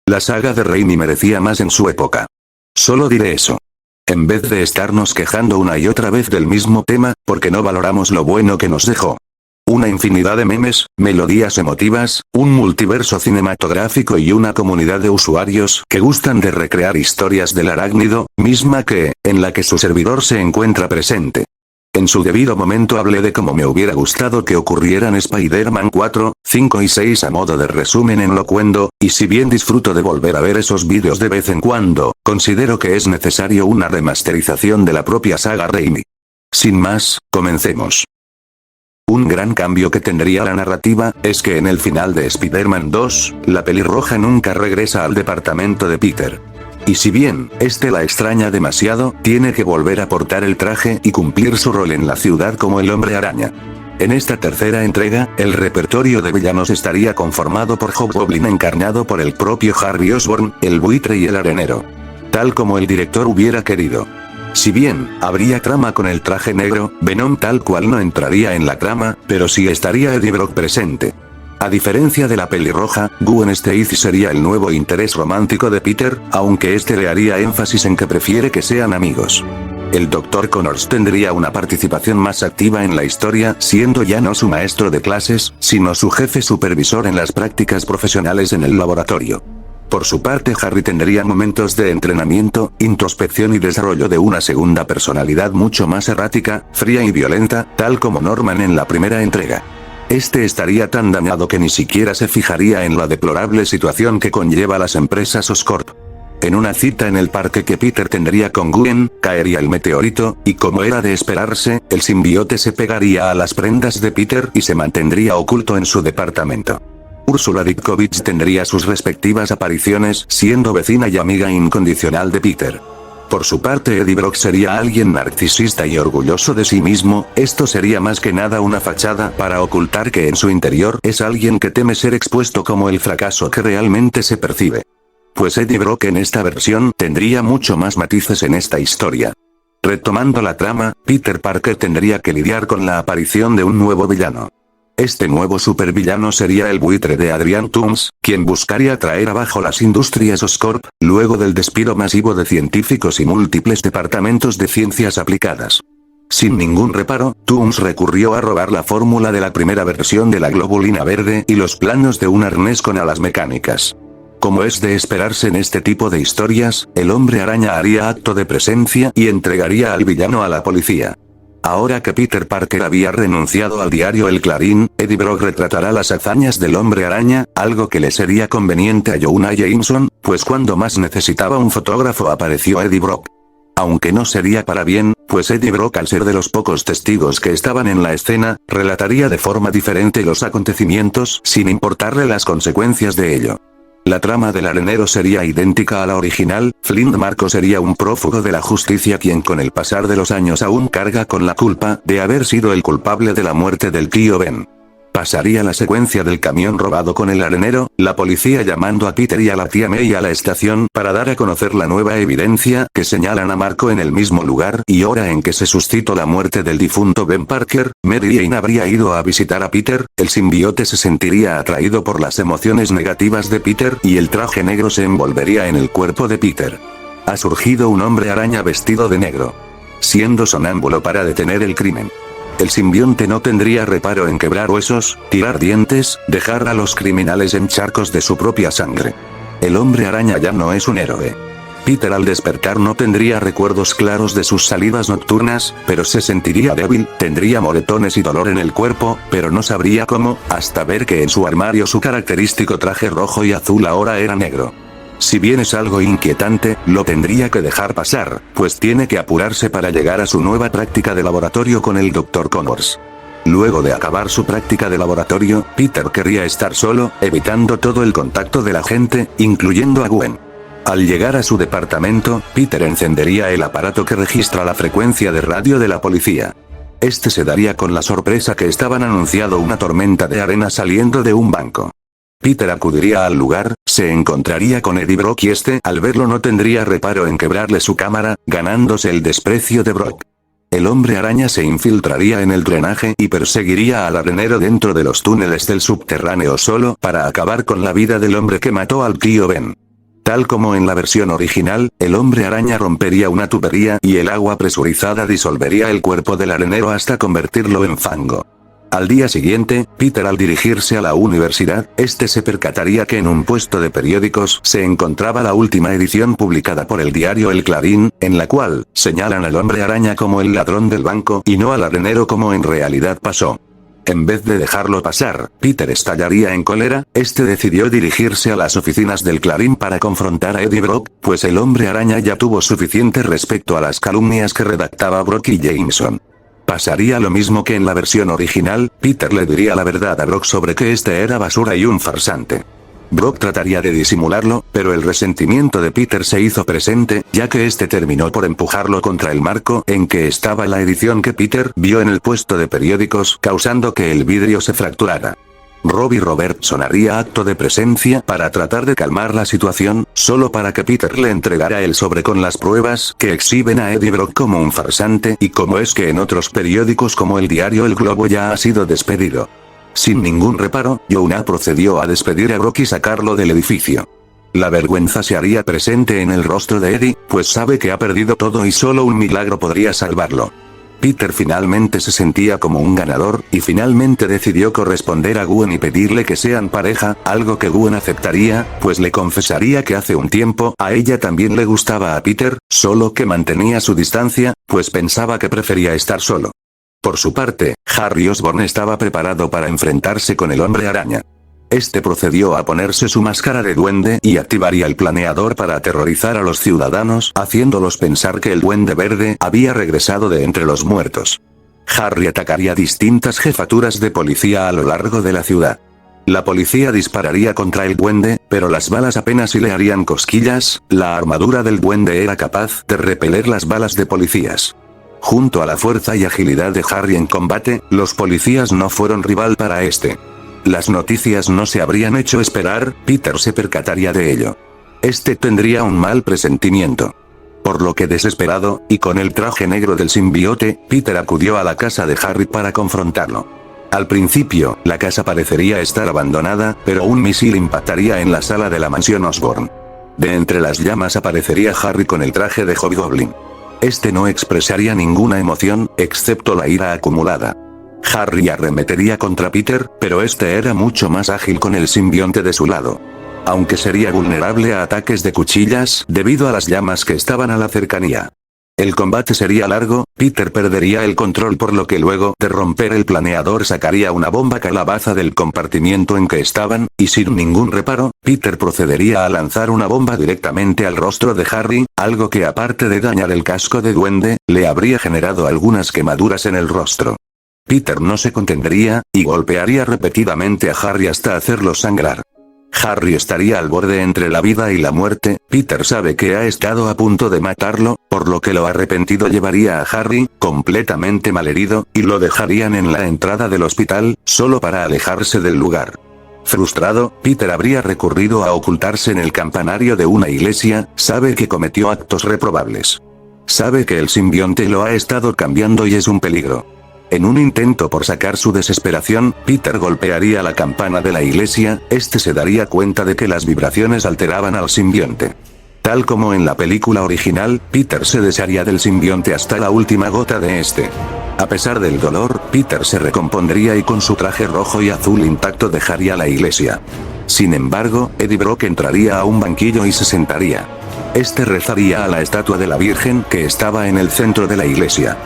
La saga de Raimi merecía más en su época. Solo diré eso. En vez de estarnos quejando una y otra vez del mismo tema, porque no valoramos lo bueno que nos dejó. Una infinidad de memes, melodías emotivas, un multiverso cinematográfico y una comunidad de usuarios que gustan de recrear historias del arácnido, misma en la que su servidor se encuentra presente. En su debido momento hablé de cómo me hubiera gustado que ocurrieran Spider-Man 4, 5 y 6 a modo de resumen en Locuendo, y si bien disfruto de volver a ver esos vídeos de vez en cuando, considero que es necesario una remasterización de la propia saga Raimi. Sin más, comencemos. Un gran cambio que tendría la narrativa, es que en el final de Spider-Man 2, la pelirroja nunca regresa al departamento de Peter. Y si bien, la extraña demasiado, tiene que volver a portar el traje y cumplir su rol en la ciudad como el Hombre Araña. En esta tercera entrega, el repertorio de villanos estaría conformado por Hobgoblin encarnado por el propio Harvey Osborn, el buitre y el arenero. Tal como el director hubiera querido. Si bien, habría trama con el traje negro, Venom tal cual no entraría en la trama, pero sí estaría Eddie Brock presente. A diferencia de la pelirroja, Gwen Stacy sería el nuevo interés romántico de Peter, aunque le haría énfasis en que prefiere que sean amigos. El Dr. Connors tendría una participación más activa en la historia, siendo ya no su maestro de clases, sino su jefe supervisor en las prácticas profesionales en el laboratorio. Por su parte, Harry tendría momentos de entrenamiento, introspección y desarrollo de una segunda personalidad mucho más errática, fría y violenta, tal como Norman en la primera entrega. Estaría tan dañado que ni siquiera se fijaría en la deplorable situación que conlleva las empresas Oscorp. En una cita en el parque que Peter tendría con Gwen, caería el meteorito, y como era de esperarse, el simbiote se pegaría a las prendas de Peter y se mantendría oculto en su departamento. Úrsula Ditkovich tendría sus respectivas apariciones, siendo vecina y amiga incondicional de Peter. Por su parte, Eddie Brock sería alguien narcisista y orgulloso de sí mismo, esto sería más que nada una fachada para ocultar que en su interior es alguien que teme ser expuesto como el fracaso que realmente se percibe. Pues Eddie Brock en esta versión tendría mucho más matices en esta historia. Retomando la trama, Peter Parker tendría que lidiar con la aparición de un nuevo villano. Este nuevo supervillano sería el buitre de Adrian Toomes, quien buscaría traer abajo las industrias Oscorp, luego del despido masivo de científicos y múltiples departamentos de ciencias aplicadas. Sin ningún reparo, Toomes recurrió a robar la fórmula de la primera versión de la globulina verde y los planos de un arnés con alas mecánicas. Como es de esperarse en este tipo de historias, el Hombre Araña haría acto de presencia y entregaría al villano a la policía. Ahora que Peter Parker había renunciado al diario El Clarín, Eddie Brock retratará las hazañas del Hombre Araña, algo que le sería conveniente a Jonah Jameson, pues cuando más necesitaba un fotógrafo apareció Eddie Brock. Aunque no sería para bien, pues Eddie Brock al ser de los pocos testigos que estaban en la escena, relataría de forma diferente los acontecimientos, sin importarle las consecuencias de ello. La trama del arenero sería idéntica a la original, Flint Marko sería un prófugo de la justicia quien con el pasar de los años aún carga con la culpa de haber sido el culpable de la muerte del tío Ben. Pasaría la secuencia del camión robado con el arenero, la policía llamando a Peter y a la tía May a la estación para dar a conocer la nueva evidencia que señalan a Marko en el mismo lugar y hora en que se suscitó la muerte del difunto Ben Parker. Mary Jane habría ido a visitar a Peter, el simbiote se sentiría atraído por las emociones negativas de Peter y el traje negro se envolvería en el cuerpo de Peter. Ha surgido un hombre araña vestido de negro. Siendo sonámbulo para detener el crimen. El simbionte no tendría reparo en quebrar huesos, tirar dientes, dejar a los criminales en charcos de su propia sangre. El Hombre Araña ya no es un héroe. Peter al despertar no tendría recuerdos claros de sus salidas nocturnas, pero se sentiría débil, tendría moretones y dolor en el cuerpo, pero no sabría cómo, hasta ver que en su armario su característico traje rojo y azul ahora era negro. Si bien es algo inquietante, lo tendría que dejar pasar, pues tiene que apurarse para llegar a su nueva práctica de laboratorio con el Dr. Connors. Luego de acabar su práctica de laboratorio, Peter querría estar solo, evitando todo el contacto de la gente, incluyendo a Gwen. Al llegar a su departamento, Peter encendería el aparato que registra la frecuencia de radio de la policía. Se daría con la sorpresa que estaban anunciando una tormenta de arena saliendo de un banco. Peter acudiría al lugar, se encontraría con Eddie Brock y al verlo no tendría reparo en quebrarle su cámara, ganándose el desprecio de Brock. El Hombre Araña se infiltraría en el drenaje y perseguiría al arenero dentro de los túneles del subterráneo solo para acabar con la vida del hombre que mató al tío Ben. Tal como en la versión original, el hombre araña rompería una tubería y el agua presurizada disolvería el cuerpo del arenero hasta convertirlo en fango. Al día siguiente, Peter al dirigirse a la universidad, se percataría que en un puesto de periódicos se encontraba la última edición publicada por el diario El Clarín, en la cual señalan al hombre araña como el ladrón del banco y no al arenero como en realidad pasó. En vez de dejarlo pasar, Peter estallaría en cólera. Decidió dirigirse a las oficinas del Clarín para confrontar a Eddie Brock, pues el hombre araña ya tuvo suficiente respecto a las calumnias que redactaba Brock y Jameson. Pasaría lo mismo que en la versión original, Peter le diría la verdad a Brock sobre que era basura y un farsante. Brock trataría de disimularlo, pero el resentimiento de Peter se hizo presente, ya que terminó por empujarlo contra el marco en que estaba la edición que Peter vio en el puesto de periódicos, causando que el vidrio se fracturara. Robbie Robertson haría acto de presencia para tratar de calmar la situación, solo para que Peter le entregara el sobre con las pruebas que exhiben a Eddie Brock como un farsante y cómo es que en otros periódicos como el diario El Globo ya ha sido despedido. Sin ningún reparo, Jonah procedió a despedir a Brock y sacarlo del edificio. La vergüenza se haría presente en el rostro de Eddie, pues sabe que ha perdido todo y solo un milagro podría salvarlo. Peter finalmente se sentía como un ganador, y finalmente decidió corresponder a Gwen y pedirle que sean pareja, algo que Gwen aceptaría, pues le confesaría que hace un tiempo a ella también le gustaba a Peter, solo que mantenía su distancia, pues pensaba que prefería estar solo. Por su parte, Harry Osborn estaba preparado para enfrentarse con el hombre araña. Procedió a ponerse su máscara de duende y activaría el planeador para aterrorizar a los ciudadanos, haciéndolos pensar que el Duende Verde había regresado de entre los muertos. Harry atacaría distintas jefaturas de policía a lo largo de la ciudad. La policía dispararía contra el duende, pero las balas apenas si le harían cosquillas. La armadura del duende era capaz de repeler las balas de policías. Junto a la fuerza y agilidad de Harry en combate, los policías no fueron rival para Las noticias no se habrían hecho esperar. Peter se percataría de ello. Tendría un mal presentimiento. Por lo que desesperado, y con el traje negro del simbionte, Peter acudió a la casa de Harry para confrontarlo. Al principio, la casa parecería estar abandonada, pero un misil impactaría en la sala de la mansión Osborn. De entre las llamas aparecería Harry con el traje de Hobgoblin. No expresaría ninguna emoción, excepto la ira acumulada. Harry arremetería contra Peter, pero era mucho más ágil con el simbionte de su lado. Aunque sería vulnerable a ataques de cuchillas, debido a las llamas que estaban a la cercanía. El combate sería largo. Peter perdería el control, por lo que luego de romper el planeador sacaría una bomba calabaza del compartimiento en que estaban, y sin ningún reparo, Peter procedería a lanzar una bomba directamente al rostro de Harry, algo que aparte de dañar el casco de duende, le habría generado algunas quemaduras en el rostro. Peter no se contendría, y golpearía repetidamente a Harry hasta hacerlo sangrar. Harry estaría al borde entre la vida y la muerte. Peter sabe que ha estado a punto de matarlo, por lo que lo arrepentido llevaría a Harry, completamente malherido, y lo dejarían en la entrada del hospital, solo para alejarse del lugar. Frustrado, Peter habría recurrido a ocultarse en el campanario de una iglesia. Sabe que cometió actos reprobables. Sabe que el simbionte lo ha estado cambiando y es un peligro. En un intento por sacar su desesperación, Peter golpearía la campana de la iglesia. Se daría cuenta de que las vibraciones alteraban al simbionte. Tal como en la película original, Peter se desharía del simbionte hasta la última gota de A pesar del dolor, Peter se recompondría y con su traje rojo y azul intacto dejaría la iglesia. Sin embargo, Eddie Brock entraría a un banquillo y se sentaría. Rezaría a la estatua de la Virgen que estaba en el centro de la iglesia.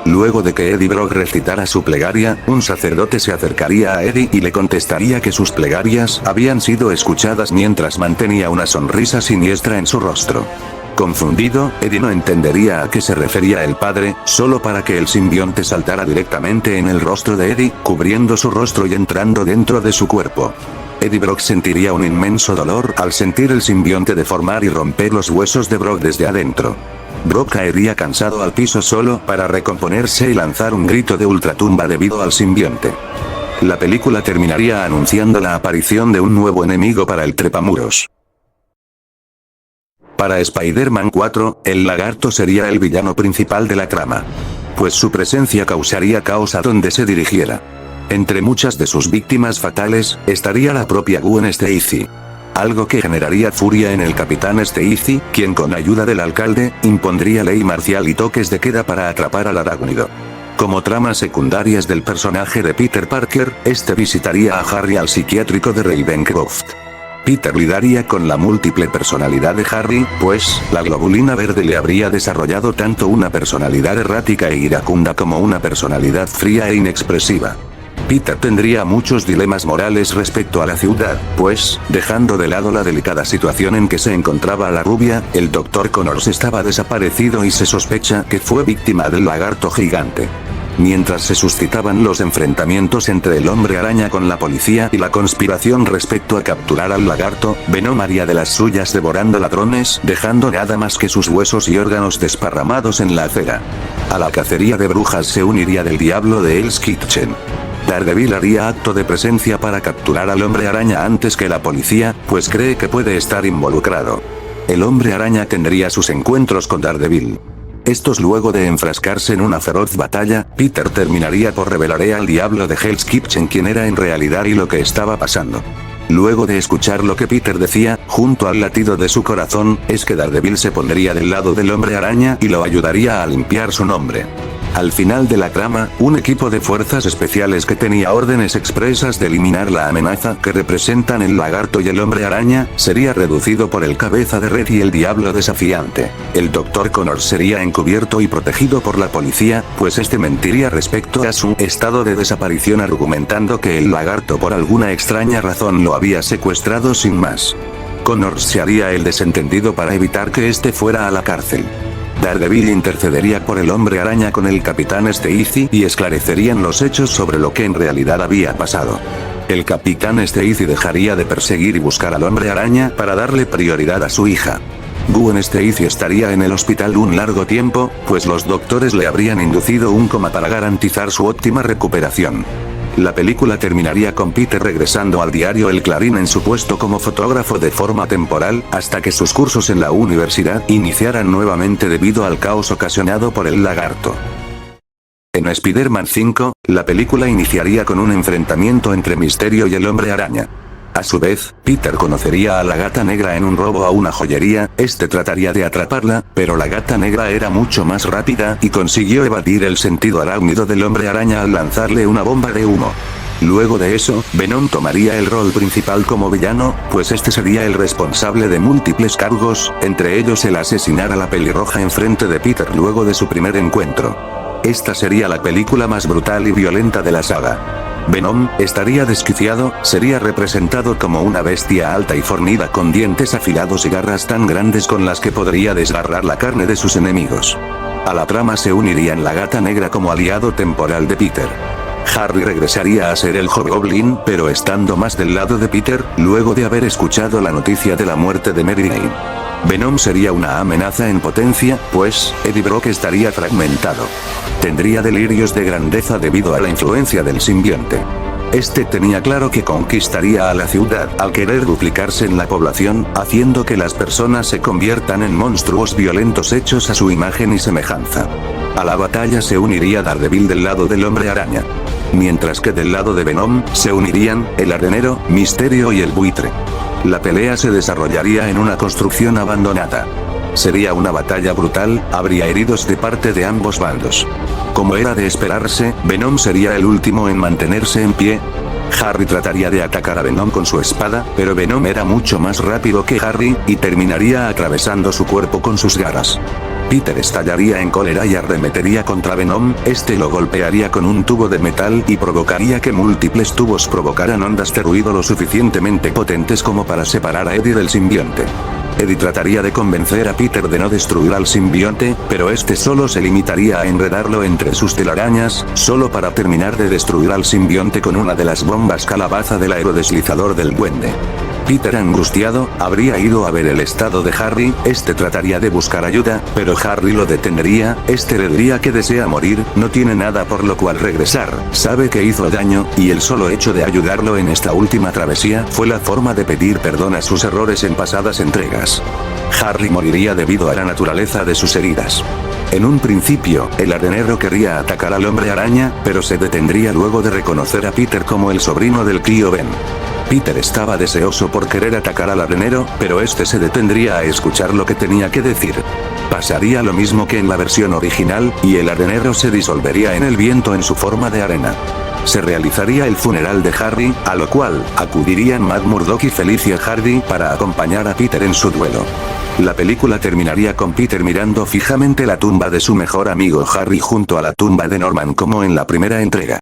Luego de que Eddie Brock recitara su plegaria, un sacerdote se acercaría a Eddie y le contestaría que sus plegarias habían sido escuchadas mientras mantenía una sonrisa siniestra en su rostro. Confundido, Eddie no entendería a qué se refería el padre, solo para que el simbionte saltara directamente en el rostro de Eddie, cubriendo su rostro y entrando dentro de su cuerpo. Eddie Brock sentiría un inmenso dolor al sentir el simbionte deformar y romper los huesos de Brock desde adentro. Brock caería cansado al piso solo para recomponerse y lanzar un grito de ultratumba debido al simbionte. La película terminaría anunciando la aparición de un nuevo enemigo para el trepamuros. Para Spider-Man 4, el lagarto sería el villano principal de la trama. Pues su presencia causaría caos a donde se dirigiera. Entre muchas de sus víctimas fatales, estaría la propia Gwen Stacy. algo que generaría furia en el capitán Stacy, quien con ayuda del alcalde, impondría ley marcial y toques de queda para atrapar al arácnido. Como tramas secundarias del personaje de Peter Parker, este visitaría a Harry al psiquiátrico de Ravencroft. Peter lidaría con la múltiple personalidad de Harry, pues, la globulina verde le habría desarrollado tanto una personalidad errática e iracunda como una personalidad fría e inexpresiva. Peter tendría muchos dilemas morales respecto a la ciudad, pues, dejando de lado la delicada situación en que se encontraba la rubia, el Dr. Connors estaba desaparecido y se sospecha que fue víctima del lagarto gigante. Mientras se suscitaban los enfrentamientos entre el Hombre Araña con la policía y la conspiración respecto a capturar al lagarto, Venom haría de las suyas devorando ladrones, dejando nada más que sus huesos y órganos desparramados en la acera. A la cacería de brujas se uniría del Diablo de Hell's Kitchen. Daredevil haría acto de presencia para capturar al Hombre Araña antes que la policía, pues cree que puede estar involucrado. El Hombre Araña tendría sus encuentros con Daredevil. Estos luego de enfrascarse en una feroz batalla, Peter terminaría por revelar al Diablo de Hell's Kitchen quién era en realidad y lo que estaba pasando. Luego de escuchar lo que Peter decía, junto al latido de su corazón, es que Daredevil se pondría del lado del Hombre Araña y lo ayudaría a limpiar su nombre. Al final de la trama, un equipo de fuerzas especiales que tenía órdenes expresas de eliminar la amenaza que representan el lagarto y el Hombre Araña, sería reducido por el Cabeza de Red y el Diablo Desafiante. El Dr. Connors sería encubierto y protegido por la policía, pues este mentiría respecto a su estado de desaparición argumentando que el lagarto por alguna extraña razón lo había secuestrado sin más. Connors se haría el desentendido para evitar que este fuera a la cárcel. Daredevil intercedería por el Hombre Araña con el Capitán Stacy y esclarecerían los hechos sobre lo que en realidad había pasado. El Capitán Stacy dejaría de perseguir y buscar al Hombre Araña para darle prioridad a su hija. Gwen Stacy estaría en el hospital un largo tiempo, pues los doctores le habrían inducido un coma para garantizar su óptima recuperación. La película terminaría con Peter regresando al diario El Clarín en su puesto como fotógrafo de forma temporal, hasta que sus cursos en la universidad iniciaran nuevamente debido al caos ocasionado por el lagarto. En Spider-Man 5, la película iniciaría con un enfrentamiento entre Misterio y el Hombre Araña. A su vez, Peter conocería a la Gata Negra en un robo a una joyería, este trataría de atraparla, pero la Gata Negra era mucho más rápida y consiguió evadir el sentido arácnido del Hombre Araña al lanzarle una bomba de humo. Luego de eso, Venom tomaría el rol principal como villano, pues este sería el responsable de múltiples cargos, entre ellos el asesinar a la pelirroja enfrente de Peter luego de su primer encuentro. Esta sería la película más brutal y violenta de la saga. Venom estaría desquiciado, sería representado como una bestia alta y fornida con dientes afilados y garras tan grandes con las que podría desgarrar la carne de sus enemigos. A la trama se unirían la Gata Negra como aliado temporal de Peter. Harry regresaría a ser el Hobgoblin, pero estando más del lado de Peter, luego de haber escuchado la noticia de la muerte de Mary Jane. Venom sería una amenaza en potencia, pues, Eddie Brock estaría fragmentado. Tendría delirios de grandeza debido a la influencia del simbionte. Este tenía claro que conquistaría a la ciudad al querer duplicarse en la población, haciendo que las personas se conviertan en monstruos violentos hechos a su imagen y semejanza. A la batalla se uniría Daredevil del lado del Hombre Araña. Mientras que del lado de Venom, se unirían, el Arenero, Misterio y el Buitre. La pelea se desarrollaría en una construcción abandonada. Sería una batalla brutal, habría heridos de parte de ambos bandos. Como era de esperarse, Venom sería el último en mantenerse en pie. Harry trataría de atacar a Venom con su espada, pero Venom era mucho más rápido que Harry, y terminaría atravesando su cuerpo con sus garras. Peter estallaría en cólera y arremetería contra Venom, este lo golpearía con un tubo de metal y provocaría que múltiples tubos provocaran ondas de ruido lo suficientemente potentes como para separar a Eddie del simbionte. Eddie trataría de convencer a Peter de no destruir al simbionte, pero este solo se limitaría a enredarlo entre sus telarañas, solo para terminar de destruir al simbionte con una de las bombas calabaza del aerodeslizador del duende. Peter, angustiado, habría ido a ver el estado de Harry, este trataría de buscar ayuda, pero Harry lo detendría, este le diría que desea morir, no tiene nada por lo cual regresar, sabe que hizo daño, y el solo hecho de ayudarlo en esta última travesía fue la forma de pedir perdón a sus errores en pasadas entregas. Harry moriría debido a la naturaleza de sus heridas. En un principio, el Arenero querría atacar al Hombre Araña, pero se detendría luego de reconocer a Peter como el sobrino del tío Ben. Peter estaba deseoso por querer atacar al arenero, pero este se detendría a escuchar lo que tenía que decir. Pasaría lo mismo que en la versión original, y el arenero se disolvería en el viento en su forma de arena. Se realizaría el funeral de Harry, a lo cual acudirían Matt Murdock y Felicia Hardy para acompañar a Peter en su duelo. La película terminaría con Peter mirando fijamente la tumba de su mejor amigo Harry junto a la tumba de Norman como en la primera entrega.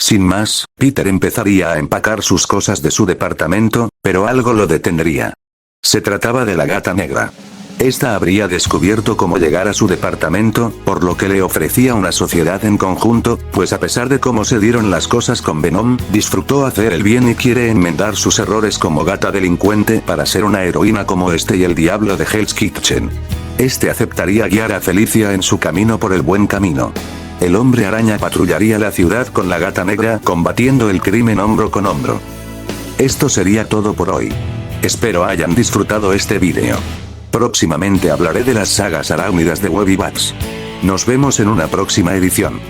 Sin más, Peter empezaría a empacar sus cosas de su departamento, pero algo lo detendría. Se trataba de la Gata Negra. Esta habría descubierto cómo llegar a su departamento, por lo que le ofrecía una sociedad en conjunto, pues a pesar de cómo se dieron las cosas con Venom, disfrutó hacer el bien y quiere enmendar sus errores como gata delincuente para ser una heroína como este y el diablo de Hell's Kitchen. Este aceptaría guiar a Felicia en su camino por el buen camino. El hombre araña patrullaría la ciudad con la Gata Negra combatiendo el crimen hombro con hombro. Esto sería todo por hoy. Espero hayan disfrutado este vídeo. Próximamente hablaré de las sagas arácnidas de Webby Bats. Nos vemos en una próxima edición.